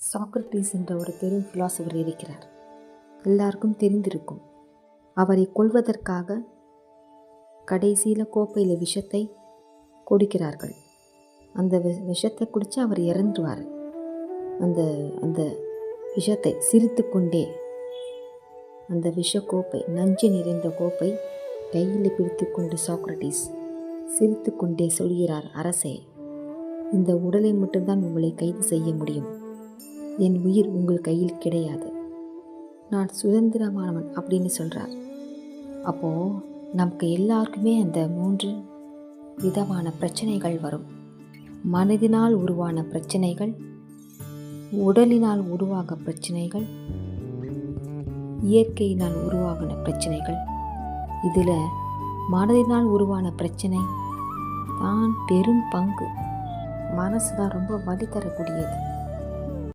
Socrates என்ற ஒரு பெரும் பிலாசபர் இருக்கிறார். எல்லாருக்கும் தெரிந்திருக்கும். அவரை கொல்வதற்காக கடைசியில் கோப்பையில் விஷத்தை கொடுக்கிறார்கள். அந்த விஷத்தை குடித்து அவர் இறந்துருவார். அந்த அந்த விஷத்தை சிரித்து கொண்டே அந்த விஷக்கோப்பை, நஞ்சு நிறைந்த கோப்பை கையில் பிடித்து கொண்டு சாக்ரட்டிஸ் சிரித்து கொண்டே சொல்கிறார், அரசே, இந்த உடலை மட்டும்தான் உங்களை கைது செய்ய முடியும். என் உயிர் உங்கள் கையில் கிடையாது. நான் சுதந்திரமானவன் அப்படின்னு சொல்கிறார். அப்போது நமக்கு எல்லாருக்குமே அந்த 3 விதமான பிரச்சனைகள் வரும். மனதினால் உருவான பிரச்சனைகள், உடலினால் உருவாக பிரச்சனைகள், இயற்கையினால் உருவாகின பிரச்சனைகள். இதில் மனதினால் உருவான பிரச்சனை தான் பெரும் பங்கு. மனசு தான் ரொம்ப வலி தரக்கூடியது.